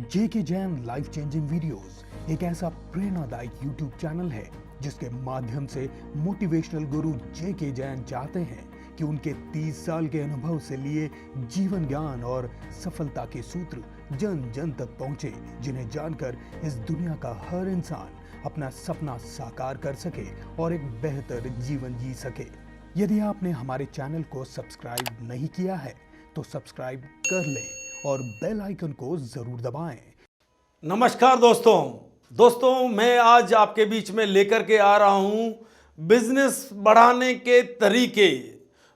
जेके Jain life changing videos एक ऐसा प्रेरणादायक यूट्यूब चैनल है जिसके माध्यम से मोटिवेशनल गुरु जेके जैन चाहते हैं कि उनके 30 साल के अनुभव से लिए जीवन ज्ञान और सफलता के सूत्र जन जन तक पहुंचे, जिन्हें जानकर इस दुनिया का हर इंसान अपना सपना साकार कर सके और एक बेहतर जीवन जी सके। यदि आपने हमारे चैनल को सब्सक्राइब नहीं किया है तो सब्सक्राइब कर लें और बेल आइकन को जरूर दबाएं। नमस्कार दोस्तों, मैं आज आपके बीच में लेकर के आ रहा हूं बिजनेस बढ़ाने के तरीके।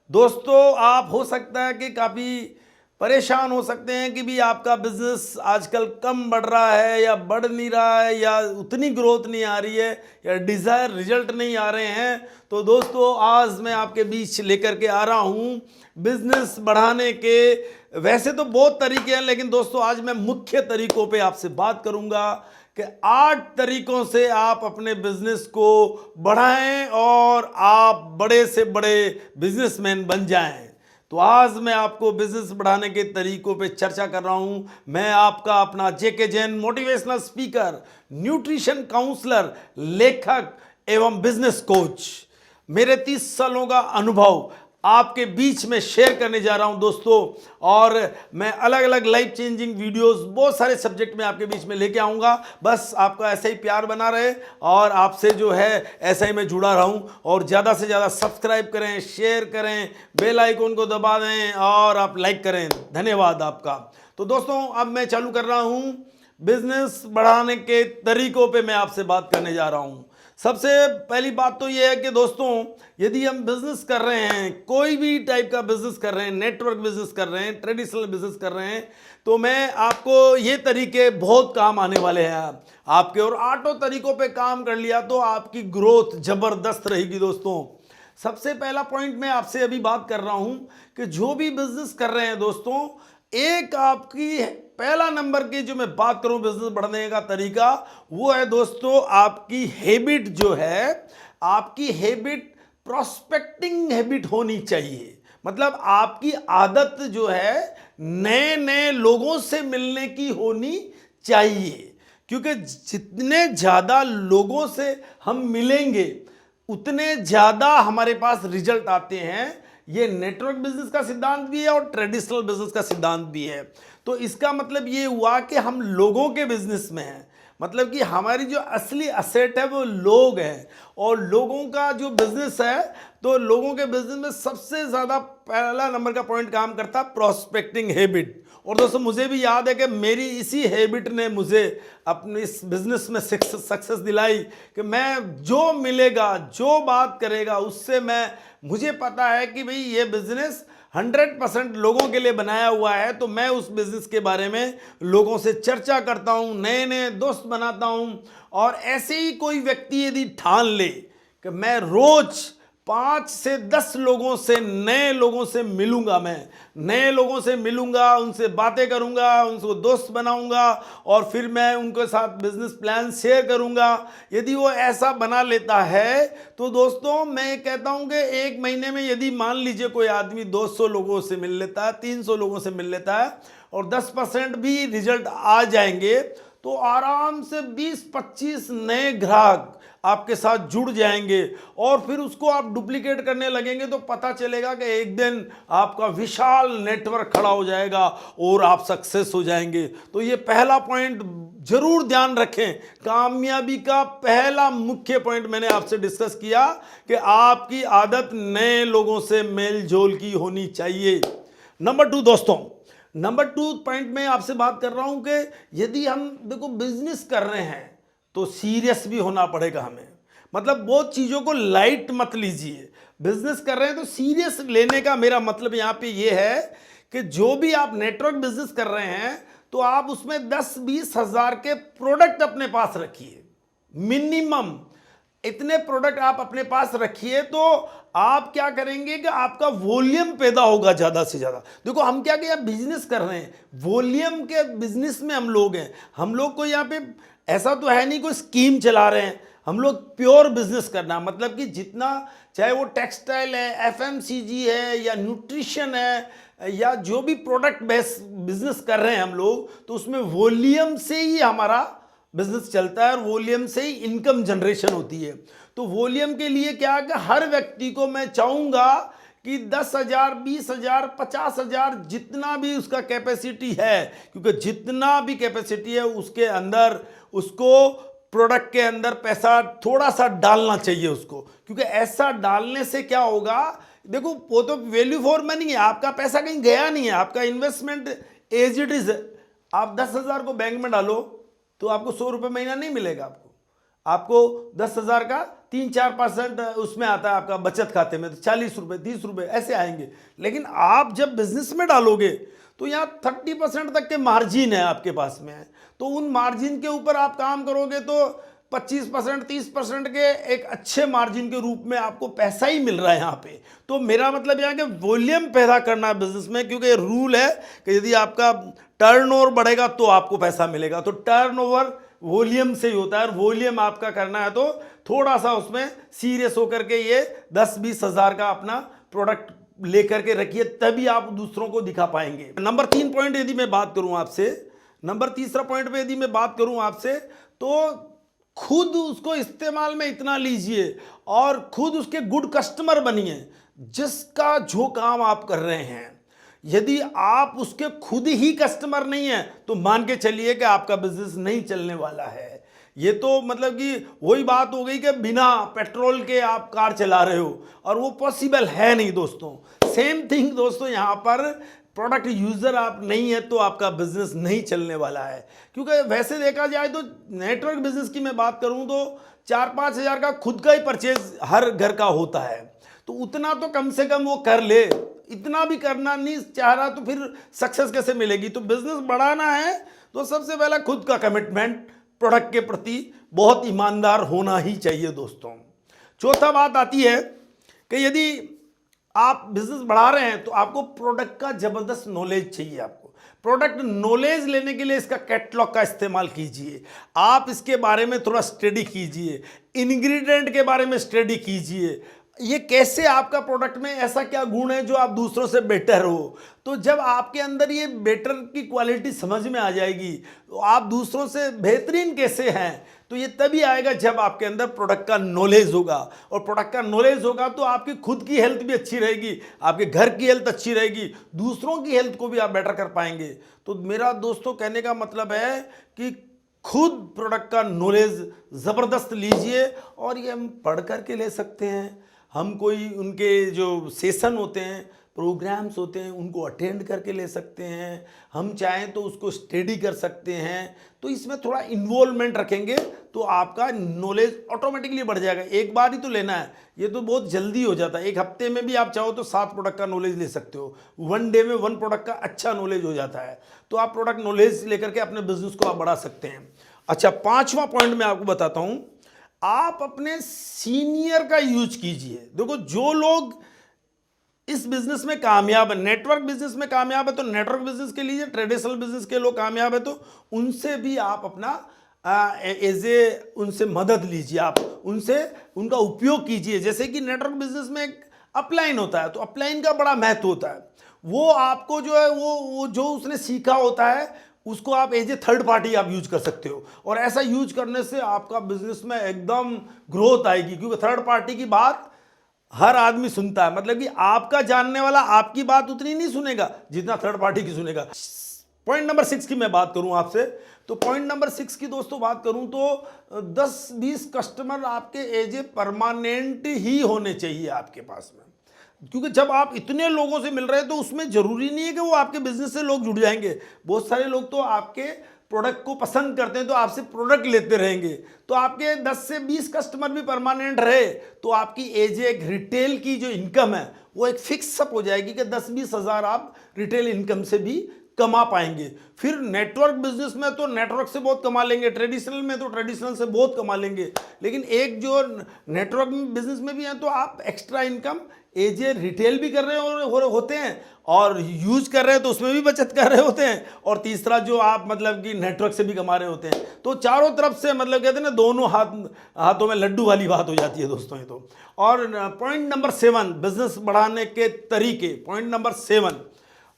दोस्तों, आप हो सकता है कि काफ़ी परेशान हो सकते हैं कि भी आपका बिजनेस आजकल कम बढ़ रहा है या बढ़ नहीं रहा है या उतनी ग्रोथ नहीं आ रही है या डिज़ायर रिजल्ट नहीं आ रहे हैं। तो दोस्तों, आज मैं आपके बीच लेकर के आ रहा हूं बिजनेस बढ़ाने के वैसे तो बहुत तरीके हैं, लेकिन दोस्तों आज मैं मुख्य तरीकों पे आपसे बात करूंगा कि 8 तरीकों से आप अपने बिजनेस को बढ़ाएं और आप बड़े से बड़े बिजनेसमैन बन जाएं। तो आज मैं आपको बिजनेस बढ़ाने के तरीकों पे चर्चा कर रहा हूं। मैं आपका अपना J K Jain motivational speaker, nutrition counsellor, लेखक एवं बिजनेस कोच। मेरे 30 सालों का अनुभव आपके बीच में शेयर करने जा रहा हूं दोस्तों, और मैं अलग अलग लाइफ चेंजिंग वीडियोस बहुत सारे सब्जेक्ट में आपके बीच में लेके आऊंगा। बस आपका ऐसा ही प्यार बना रहे और आपसे जो है ऐसा ही मैं जुड़ा रहूं। और ज़्यादा से ज़्यादा सब्सक्राइब करें, शेयर करें, बेल आइकन को दबा दें और आप लाइक करें। धन्यवाद आपका। तो दोस्तों, अब मैं चालू कर रहा हूं बिजनेस बढ़ाने के तरीकों पे मैं आपसे बात करने जा रहा हूं। सबसे पहली बात तो यह है कि दोस्तों, यदि हम बिजनेस कर रहे हैं, कोई भी टाइप का बिजनेस कर रहे हैं, नेटवर्क बिजनेस कर रहे हैं, ट्रेडिशनल बिजनेस कर रहे हैं, तो मैं आपको ये तरीके बहुत काम आने वाले हैं आपके। और 8 तरीकों पे काम कर लिया तो आपकी ग्रोथ जबरदस्त रहेगी दोस्तों। सबसे पहला पॉइंट मैं आपसे अभी बात कर रहा हूं कि जो भी बिजनेस कर रहे हैं दोस्तों, एक आपकी पहला नंबर की जो मैं बात करूं बिजनेस बढ़ने का तरीका, वो है दोस्तों आपकी हैबिट जो है, आपकी हैबिट प्रोस्पेक्टिंग हैबिट होनी चाहिए। मतलब आपकी आदत जो है नए नए लोगों से मिलने की होनी चाहिए, क्योंकि जितने ज़्यादा लोगों से हम मिलेंगे उतने ज़्यादा हमारे पास रिजल्ट आते हैं। ये नेटवर्क बिजनेस का सिद्धांत भी है और ट्रेडिशनल बिजनेस का सिद्धांत भी है। तो इसका मतलब ये हुआ कि हम लोगों के बिजनेस में हैं, मतलब कि हमारी जो असली असेट है वो लोग हैं। और लोगों का जो बिजनेस है, तो लोगों के बिजनेस में सबसे ज़्यादा पहला नंबर का पॉइंट काम करता है प्रोस्पेक्टिंग हैबिट। और दोस्तों, मुझे भी याद है कि मेरी इसी हैबिट ने मुझे अपने इस बिजनेस में सक्सेस दिलाई कि मैं जो मिलेगा, जो बात करेगा, उससे मुझे पता है कि भाई ये बिजनेस 100% लोगों के लिए बनाया हुआ है। तो मैं उस बिजनेस के बारे में लोगों से चर्चा करता हूँ, नए नए दोस्त बनाता हूँ। और ऐसे ही कोई व्यक्ति यदि ठान ले कि मैं रोज 5 से 10 लोगों से, नए लोगों से मिलूंगा, मैं नए लोगों से मिलूंगा, उनसे बातें करूंगा, उनको दोस्त बनाऊंगा और फिर मैं उनके साथ बिजनेस प्लान शेयर करूंगा। यदि वो ऐसा बना लेता है तो दोस्तों, मैं कहता हूं कि 1 महीने में यदि मान लीजिए कोई आदमी 200 लोगों से मिल लेता है, 300 लोगों से मिल लेता है और 10% भी रिजल्ट आ जाएंगे, तो आराम से 20-25 नए ग्राहक आपके साथ जुड़ जाएंगे। और फिर उसको आप डुप्लीकेट करने लगेंगे तो पता चलेगा कि एक दिन आपका विशाल नेटवर्क खड़ा हो जाएगा और आप सक्सेस हो जाएंगे। तो ये पहला पॉइंट जरूर ध्यान रखें। कामयाबी का पहला मुख्य पॉइंट मैंने आपसे डिस्कस किया कि आपकी आदत नए लोगों से मेल जोल की होनी चाहिए। नंबर 2 दोस्तों, नंबर 2 पॉइंट में आपसे बात कर रहा हूं कि यदि हम देखो बिजनेस कर रहे हैं तो सीरियस भी होना पड़ेगा हमें। मतलब बहुत चीज़ों को लाइट मत लीजिए। बिजनेस कर रहे हैं तो सीरियस लेने का मेरा मतलब यहाँ पे ये है कि जो भी आप नेटवर्क बिजनेस कर रहे हैं तो आप उसमें 10-20 हज़ार के प्रोडक्ट अपने पास रखिए। मिनिमम इतने प्रोडक्ट आप अपने पास रखिए तो आप क्या करेंगे कि आपका वॉल्यूम पैदा होगा ज़्यादा से ज़्यादा। देखो, हम क्या कि बिजनेस कर रहे हैं, वॉल्यूम के बिजनेस में हम लोग हैं। हम लोग को यहाँ पे ऐसा तो है नहीं कोई स्कीम चला रहे हैं। हम लोग प्योर बिजनेस करना, मतलब कि जितना, चाहे वो टेक्सटाइल है, एफएमसीजी है, या न्यूट्रिशन है, या जो भी प्रोडक्ट बेस्ड बिजनेस कर रहे हैं हम लोग, तो उसमें वॉल्यूम से ही हमारा बिजनेस चलता है और वॉल्यूम से ही इनकम जनरेशन होती है। तो वॉल्यूम के लिए क्या है कि हर व्यक्ति को मैं चाहूँगा कि 10,000, 20,000, 50,000, जितना भी उसका कैपेसिटी है, क्योंकि जितना भी कैपेसिटी है उसके अंदर उसको प्रोडक्ट के अंदर पैसा थोड़ा सा डालना चाहिए उसको, क्योंकि ऐसा डालने से क्या होगा, देखो वो तो वैल्यू फॉर मनी है, आपका पैसा कहीं गया नहीं है, आपका इन्वेस्टमेंट एज इट इज। आप 10,000 को बैंक में डालो तो आपको 100 रुपये महीना नहीं मिलेगा, आपको 10,000 का 3-4% उसमें आता है आपका बचत खाते में, तो 40 रुपये, 30 रुपये ऐसे आएंगे। लेकिन आप जब बिजनेस में डालोगे तो यहाँ 30% तक के मार्जिन है आपके पास में है, तो उन मार्जिन के ऊपर आप काम करोगे तो 25%, 30% के एक अच्छे मार्जिन के रूप में आपको पैसा ही मिल रहा है यहाँ पे। तो मेरा मतलब यहाँ कि वॉल्यूम पैदा करना है बिजनेस में, क्योंकि ये रूल है कि यदि आपका टर्नओवर बढ़ेगा तो आपको पैसा मिलेगा। तो टर्नओवर वॉल्यूम से ही होता है, और वॉल्यूम आपका करना है तो थोड़ा सा उसमें सीरियस होकर के ये 10-20 हज़ार का अपना प्रोडक्ट लेकर के रखिए, तभी आप दूसरों को दिखा पाएंगे। नंबर 3 पॉइंट यदि मैं बात करूं आपसे, नंबर तीसरा पॉइंट पे यदि मैं बात करूं आपसे, तो खुद उसको इस्तेमाल में इतना लीजिए और खुद उसके गुड कस्टमर बनिए। जिसका जो काम आप कर रहे हैं, यदि आप उसके खुद ही कस्टमर नहीं है तो मान के चलिए कि आपका बिजनेस नहीं चलने वाला है। ये तो मतलब कि वही बात हो गई कि बिना पेट्रोल के आप कार चला रहे हो, और वो पॉसिबल है नहीं दोस्तों। सेम थिंग दोस्तों, यहाँ पर प्रोडक्ट यूजर आप नहीं है तो आपका बिजनेस नहीं चलने वाला है। क्योंकि वैसे देखा जाए तो नेटवर्क बिजनेस की मैं बात करूं तो 4-5 हज़ार का खुद का ही परचेज हर घर का होता है, तो उतना तो कम से कम वो कर ले। इतना भी करना नहीं चाह रहा तो फिर सक्सेस कैसे मिलेगी। तो बिजनेस बढ़ाना है तो सबसे पहला खुद का कमिटमेंट प्रोडक्ट के प्रति बहुत ईमानदार होना ही चाहिए दोस्तों। चौथा बात आती है कि यदि आप बिजनेस बढ़ा रहे हैं तो आपको प्रोडक्ट का जबरदस्त नॉलेज चाहिए। आपको प्रोडक्ट नॉलेज लेने के लिए इसका कैटलॉग का इस्तेमाल कीजिए, आप इसके बारे में थोड़ा स्टडी कीजिए, इंग्रेडिएंट के बारे में स्टडी कीजिए, ये कैसे आपका प्रोडक्ट में ऐसा क्या गुण है जो आप दूसरों से बेटर हो। तो जब आपके अंदर ये बेटर की क्वालिटी समझ में आ जाएगी तो आप दूसरों से बेहतरीन कैसे हैं, तो ये तभी आएगा जब आपके अंदर प्रोडक्ट का नॉलेज होगा। और प्रोडक्ट का नॉलेज होगा तो आपकी खुद की हेल्थ भी अच्छी रहेगी, आपके घर की हेल्थ अच्छी रहेगी, दूसरों की हेल्थ को भी आप बेटर कर पाएंगे। तो मेरा दोस्तों कहने का मतलब है कि खुद प्रोडक्ट का नॉलेज ज़बरदस्त लीजिए, और ये हम पढ़ करके ले सकते हैं, हम कोई उनके जो सेशन होते हैं, प्रोग्राम्स होते हैं, उनको अटेंड करके ले सकते हैं, हम चाहें तो उसको स्टडी कर सकते हैं। तो इसमें थोड़ा इन्वॉल्वमेंट रखेंगे तो आपका नॉलेज ऑटोमेटिकली बढ़ जाएगा। एक बार ही तो लेना है, ये तो बहुत जल्दी हो जाता है। एक हफ्ते में भी आप चाहो तो 7 प्रोडक्ट का नॉलेज ले सकते हो, 1 डे में 1 प्रोडक्ट का अच्छा नॉलेज हो जाता है। तो आप प्रोडक्ट नॉलेज लेकर के अपने बिजनेस को आप बढ़ा सकते हैं। अच्छा, 5वां पॉइंट मैं आपको बताता हूं, आप अपने सीनियर का यूज कीजिए। देखो, जो लोग इस बिजनेस में कामयाब है, नेटवर्क बिजनेस में कामयाब है तो नेटवर्क बिजनेस के लिए, ट्रेडिशनल बिजनेस के लोग कामयाब है तो उनसे भी आप अपना उनसे मदद लीजिए, आप उनसे उनका उपयोग कीजिए। जैसे कि नेटवर्क बिजनेस में एक अपलाइन होता है, तो अपलाइन का बड़ा महत्व होता है। वो आपको जो है वो जो उसने सीखा होता है उसको आप एज ए थर्ड पार्टी आप यूज कर सकते हो, और ऐसा यूज करने से आपका बिजनेस में एकदम ग्रोथ आएगी। क्योंकि थर्ड पार्टी की बात हर आदमी सुनता है, मतलब कि आपका जानने वाला आपकी बात उतनी नहीं सुनेगा जितना थर्ड पार्टी की सुनेगा। पॉइंट नंबर 6 की मैं बात करूं आपसे, तो पॉइंट नंबर 6 की दोस्तों बात करूं तो 10-20 कस्टमर आपके एज ए परमानेंट ही होने चाहिए आपके पास में। क्योंकि जब आप इतने लोगों से मिल रहे हैं तो उसमें जरूरी नहीं है कि वो आपके बिजनेस से लोग जुड़ जाएंगे। बहुत सारे लोग तो आपके प्रोडक्ट को पसंद करते हैं तो आपसे प्रोडक्ट लेते रहेंगे। तो आपके 10 से 20 कस्टमर भी परमानेंट रहे तो आपकी एज एक रिटेल की जो इनकम है वो एक फिक्स अप हो जाएगी कि 10-20 हज़ार आप रिटेल इनकम से भी कमा पाएंगे। फिर नेटवर्क बिजनेस में तो नेटवर्क से बहुत कमा लेंगे, ट्रेडिशनल में तो ट्रेडिशनल से बहुत कमा लेंगे, लेकिन एक जो नेटवर्क बिजनेस में भी है तो आप एक्स्ट्रा इनकम एजे रिटेल भी कर रहे होते हैं और यूज कर रहे हैं तो उसमें भी बचत कर रहे होते हैं, और तीसरा जो आप मतलब कि नेटवर्क से भी कमा रहे होते हैं। तो चारों तरफ से मतलब कहते हैं ना, दोनों हाथों में लड्डू वाली बात हो जाती है दोस्तों ये तो। और पॉइंट नंबर 7, बिजनेस बढ़ाने के तरीके। पॉइंट नंबर 7,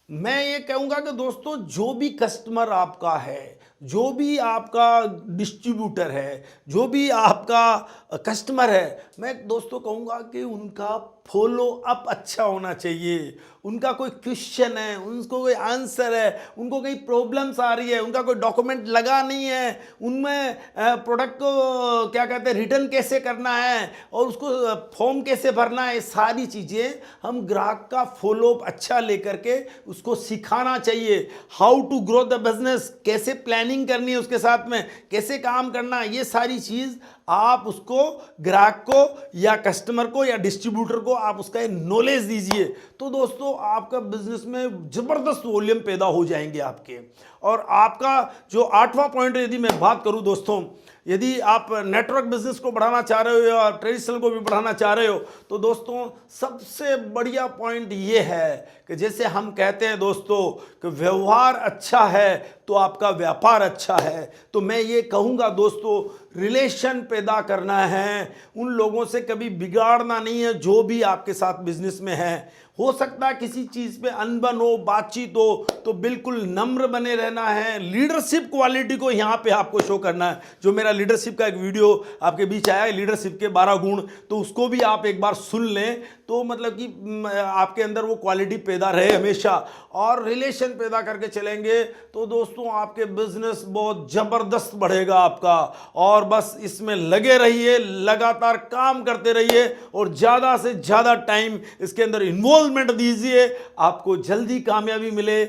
मैं ये कहूँगा कि दोस्तों जो भी कस्टमर आपका है, जो भी आपका डिस्ट्रीब्यूटर है, जो भी आपका कस्टमर है, मैं दोस्तों कहूँगा कि उनका फॉलो अप अच्छा होना चाहिए। उनका कोई क्वेश्चन है, उनको कोई आंसर है, उनको कोई प्रॉब्लम्स आ रही है, उनका कोई डॉक्यूमेंट लगा नहीं है, उनमें प्रोडक्ट को क्या कहते हैं रिटर्न कैसे करना है और उसको फॉर्म कैसे भरना है, सारी चीज़ें हम ग्राहक का फॉलो अप अच्छा लेकर के उसको सिखाना चाहिए। How to grow the business, कैसे प्लानिंग करनी है उसके साथ में, कैसे काम करना है, ये सारी चीज़ आप उसको ग्राहक को या कस्टमर को या डिस्ट्रीब्यूटर को आप उसका नॉलेज दीजिए। तो दोस्तों आपका बिजनेस में ज़बरदस्त वॉल्यूम पैदा हो जाएंगे आपके। और आपका जो 8वां पॉइंट यदि मैं बात करूं दोस्तों, यदि आप नेटवर्क बिजनेस को बढ़ाना चाह रहे हो या ट्रेडिशनल को भी बढ़ाना चाह रहे हो, तो दोस्तों सबसे बढ़िया पॉइंट ये है कि जैसे हम कहते हैं दोस्तों कि व्यवहार अच्छा है तो आपका व्यापार अच्छा है। तो मैं ये कहूँगा दोस्तों, रिलेशन पैदा करना है, उन लोगों से कभी बिगाड़ना नहीं है जो भी आपके साथ बिजनेस में है। हो सकता है किसी चीज़ पे अनबन हो, बातचीत हो, तो बिल्कुल नम्र बने रहना है। लीडरशिप क्वालिटी को यहाँ पे आपको शो करना है। जो मेरा लीडरशिप का एक वीडियो आपके बीच आया है, लीडरशिप के 12 गुण, तो उसको भी आप एक बार सुन लें, तो मतलब कि आपके अंदर वो क्वालिटी पैदा रहे हमेशा, और रिलेशन पैदा करके चलेंगे तो दोस्तों आपके बिजनेस बहुत ज़बरदस्त बढ़ेगा आपका। और बस इसमें लगे रहिए, लगातार काम करते रहिए और ज़्यादा से ज़्यादा टाइम इसके अंदर इन्वॉल्वमेंट दीजिए, आपको जल्दी कामयाबी मिले।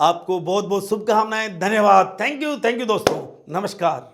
आपको बहुत बहुत शुभकामनाएं। धन्यवाद। थैंक यू दोस्तों। नमस्कार।